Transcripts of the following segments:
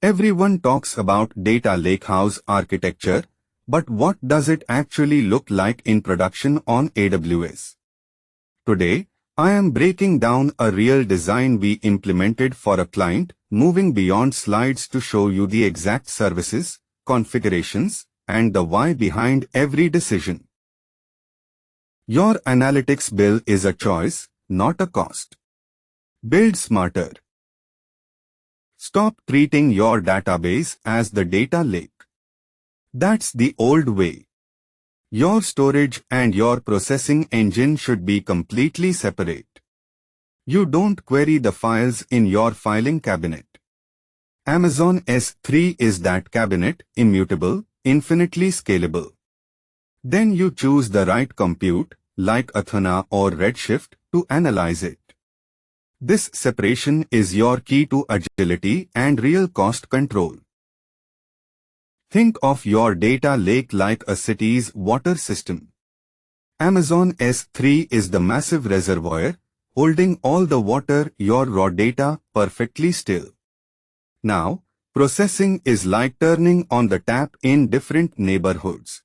Everyone talks about data lakehouse architecture, but what does it actually look like in production on AWS? Today, I am breaking down a real design we implemented for a client, moving beyond slides to show you the exact services, configurations, and the why behind every decision. Your analytics bill is a choice, not a cost. Build smarter. Stop treating your database as the data lake. That's the old way. Your storage and your processing engine should be completely separate. You don't query the files in your filing cabinet. Amazon S3 is that cabinet, immutable, infinitely scalable. Then you choose the right compute, like Athena or Redshift, to analyze it. This separation is your key to agility and real cost control. Think of your data lake like a city's water system. Amazon S3 is the massive reservoir, holding all the water, your raw data, perfectly still. Now, processing is like turning on the tap in different neighborhoods.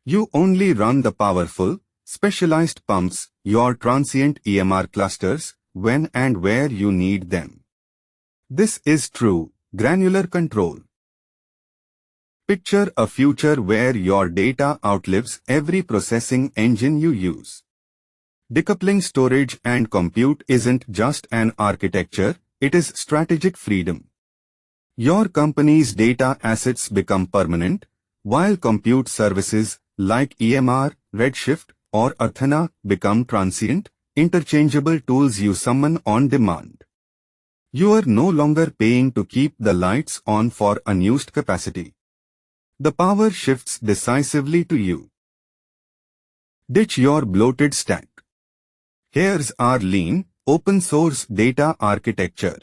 You only run the powerful, specialized pumps, your transient EMR clusters, when and where you need them. This is true, granular control. Picture a future where your data outlives every processing engine you use. Decoupling storage and compute isn't just an architecture, it is strategic freedom. Your company's data assets become permanent, while compute services like EMR, Redshift, or Athena become transient, interchangeable tools you summon on demand. You are no longer paying to keep the lights on for unused capacity. The power shifts decisively to you. Ditch your bloated stack. Here's our lean, open-source data architecture.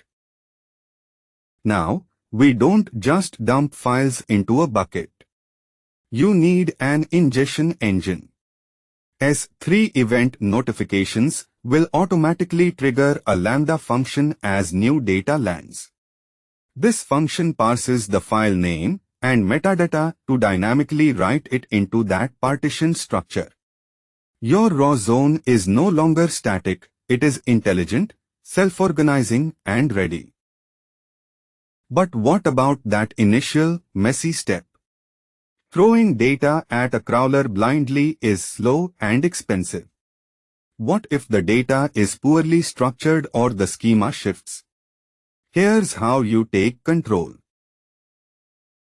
Now, we don't just dump files into a bucket. You need an ingestion engine. S3 event notifications will automatically trigger a Lambda function as new data lands. This function parses the file name and metadata to dynamically write it into that partition structure. Your raw zone is no longer static, it is intelligent, self-organizing, and ready. But what about that initial, messy step? Throwing data at a crawler blindly is slow and expensive. What if the data is poorly structured or the schema shifts? Here's how you take control.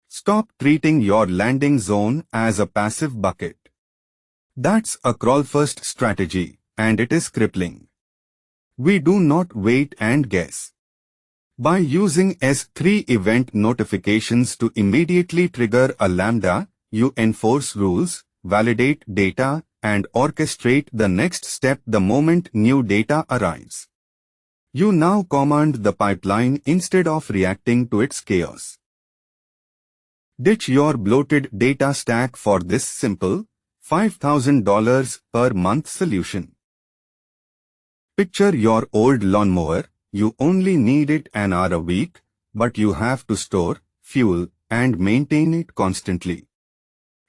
Stop treating your landing zone as a passive bucket. That's a crawl-first strategy, and it is crippling. We do not wait and guess. By using S3 event notifications to immediately trigger a Lambda, you enforce rules, validate data, and orchestrate the next step the moment new data arrives. You now command the pipeline instead of reacting to its chaos. Ditch your bloated data stack for this simple, $5,000 per month solution. Picture your old lawnmower. You only need it an hour a week, but you have to store, fuel, and maintain it constantly.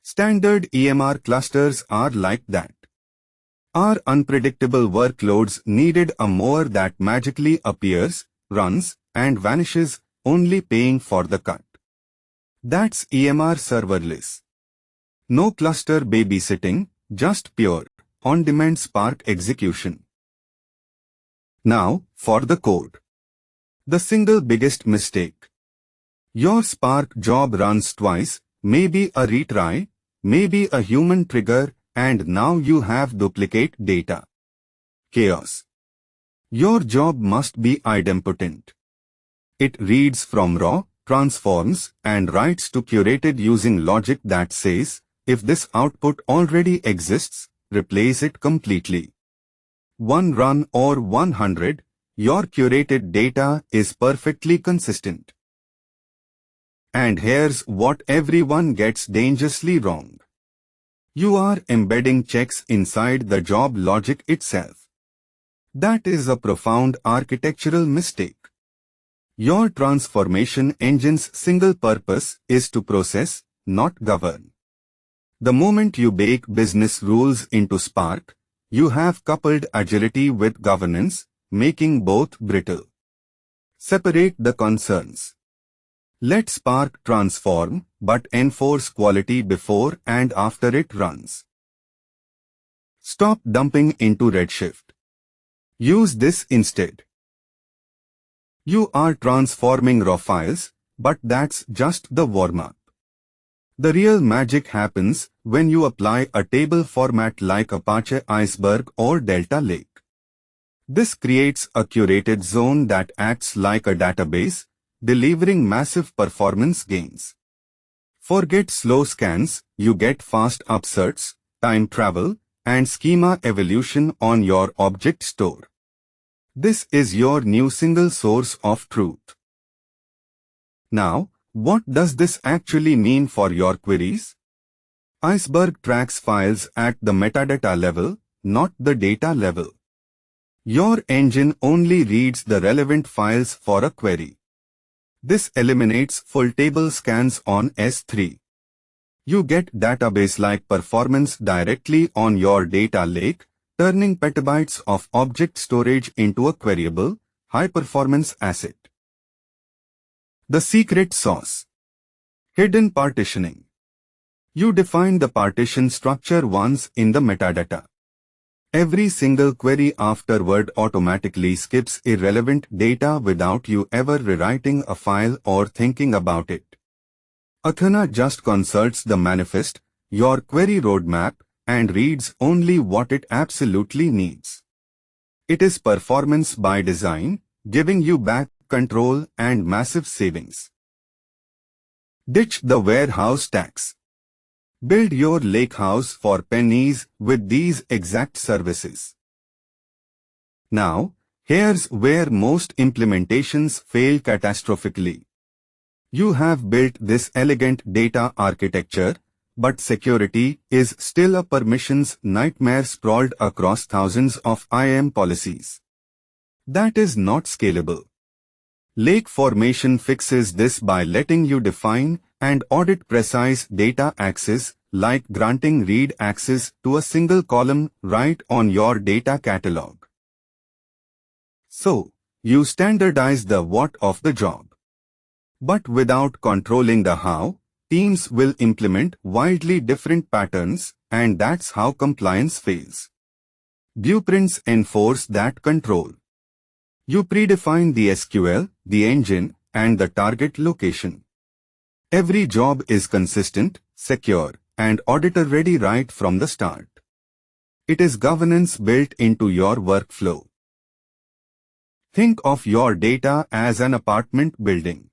Standard EMR clusters are like that. Our unpredictable workloads needed a mower that magically appears, runs, and vanishes, only paying for the cut. That's EMR serverless. No cluster babysitting, just pure, on-demand Spark execution. Now, for the code. The single biggest mistake. Your Spark job runs twice, maybe a retry, maybe a human trigger, and now you have duplicate data. Chaos. Your job must be idempotent. It reads from raw, transforms, and writes to curated using logic that says, if this output already exists, replace it completely. One run or 100, your curated data is perfectly consistent. And here's what everyone gets dangerously wrong. You are embedding checks inside the job logic itself. That is a profound architectural mistake. Your transformation engine's single purpose is to process, not govern. The moment you bake business rules into Spark, you have coupled agility with governance, making both brittle. Separate the concerns. Let Spark transform, but enforce quality before and after it runs. Stop dumping into Redshift. Use this instead. You are transforming raw files, but that's just the warm-up. The real magic happens when you apply a table format like Apache Iceberg or Delta Lake. This creates a curated zone that acts like a database, delivering massive performance gains. Forget slow scans, you get fast upserts, time travel, and schema evolution on your object store. This is your new single source of truth. Now, what does this actually mean for your queries? Iceberg tracks files at the metadata level, not the data level. Your engine only reads the relevant files for a query. This eliminates full table scans on S3. You get database-like performance directly on your data lake, turning petabytes of object storage into a queryable, high-performance asset. The secret sauce. Hidden partitioning. You define the partition structure once in the metadata. Every single query afterward automatically skips irrelevant data without you ever rewriting a file or thinking about it. Athena just consults the manifest, your query roadmap, and reads only what it absolutely needs. It is performance by design, giving you back control and massive savings. Ditch the warehouse tax. Build your Lakehouse for pennies with these exact services. Now, here's where most implementations fail catastrophically. You have built this elegant data architecture, but security is still a permissions nightmare sprawled across thousands of IAM policies. That is not scalable. Lake Formation fixes this by letting you define and audit precise data access, like granting read access to a single column right on your data catalog. So, you standardize the what of the job. But without controlling the how, teams will implement wildly different patterns, and that's how compliance fails. Blueprints enforce that control. You predefine the SQL, the engine, and the target location. Every job is consistent, secure, and auditor-ready right from the start. It is governance built into your workflow. Think of your data as an apartment building.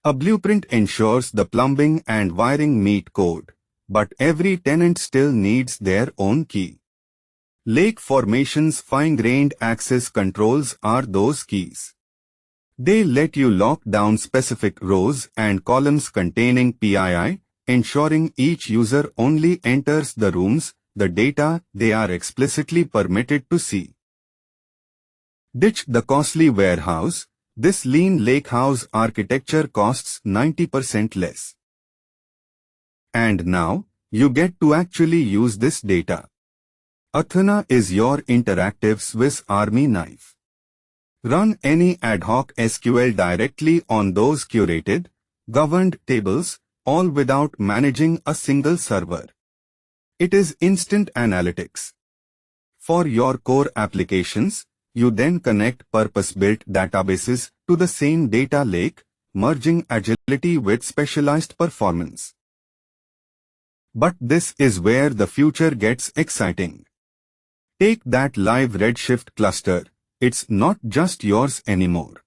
A blueprint ensures the plumbing and wiring meet code, but every tenant still needs their own key. Lake Formation's fine-grained access controls are those keys. They let you lock down specific rows and columns containing PII, ensuring each user only enters the rooms, the data they are explicitly permitted to see. Ditch the costly warehouse. This lean Lakehouse architecture costs 90% less. And now, you get to actually use this data. Athena is your interactive Swiss Army knife. Run any ad hoc SQL directly on those curated, governed tables, all without managing a single server. It is instant analytics. For your core applications, you then connect purpose-built databases to the same data lake, merging agility with specialized performance. But this is where the future gets exciting. Take that live Redshift cluster, it's not just yours anymore.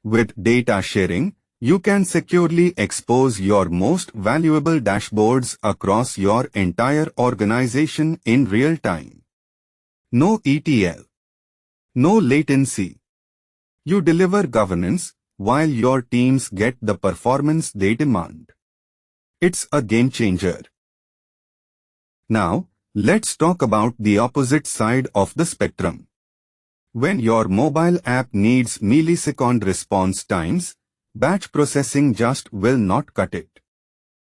With data sharing, you can securely expose your most valuable dashboards across your entire organization in real time. No ETL. No latency. You deliver governance, while your teams get the performance they demand. It's a game changer. Now, let's talk about the opposite side of the spectrum. When your mobile app needs millisecond response times, batch processing just will not cut it.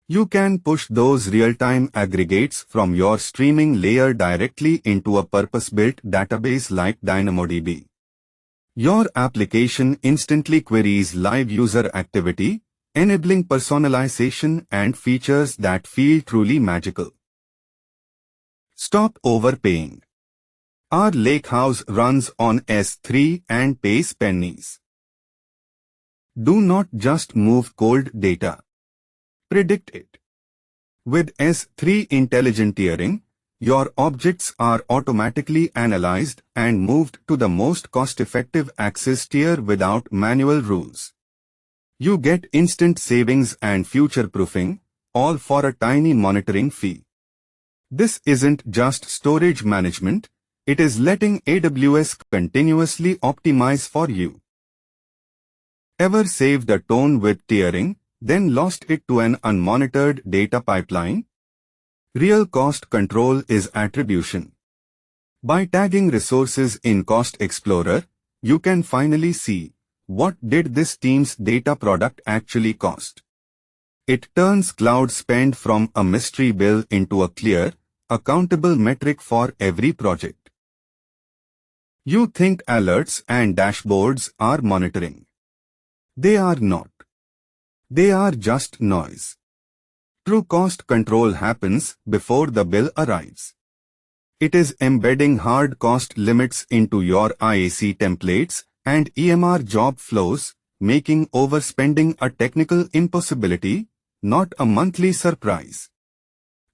You can push those real-time aggregates from your streaming layer directly into a purpose-built database like DynamoDB. Your application instantly queries live user activity, enabling personalization and features that feel truly magical. Stop overpaying. Our Lakehouse runs on S3 and pays pennies. Do not just move cold data. Predict it. With S3 intelligent tiering, your objects are automatically analyzed and moved to the most cost-effective access tier without manual rules. You get instant savings and future-proofing, all for a tiny monitoring fee. This isn't just storage management, it is letting AWS continuously optimize for you. Ever saved a ton with tiering, then lost it to an unmonitored data pipeline? Real cost control is attribution. By tagging resources in Cost Explorer, you can finally see what did this team's data product actually cost. It turns cloud spend from a mystery bill into a clear, accountable metric for every project. You think alerts and dashboards are monitoring. They are not. They are just noise. True cost control happens before the bill arrives. It is embedding hard cost limits into your IAC templates and EMR job flows, making overspending a technical impossibility, not a monthly surprise.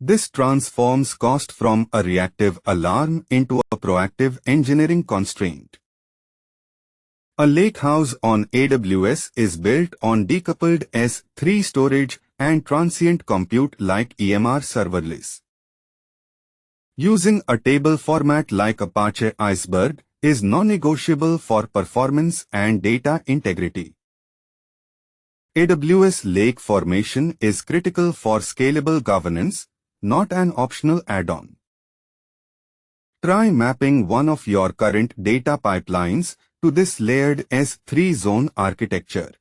This transforms cost from a reactive alarm into a proactive engineering constraint. A Lakehouse on AWS is built on decoupled S3 storage and transient compute like EMR serverless. Using a table format like Apache Iceberg is non-negotiable for performance and data integrity. AWS Lake Formation is critical for scalable governance, not an optional add-on. Try mapping one of your current data pipelines to this layered S3 zone architecture.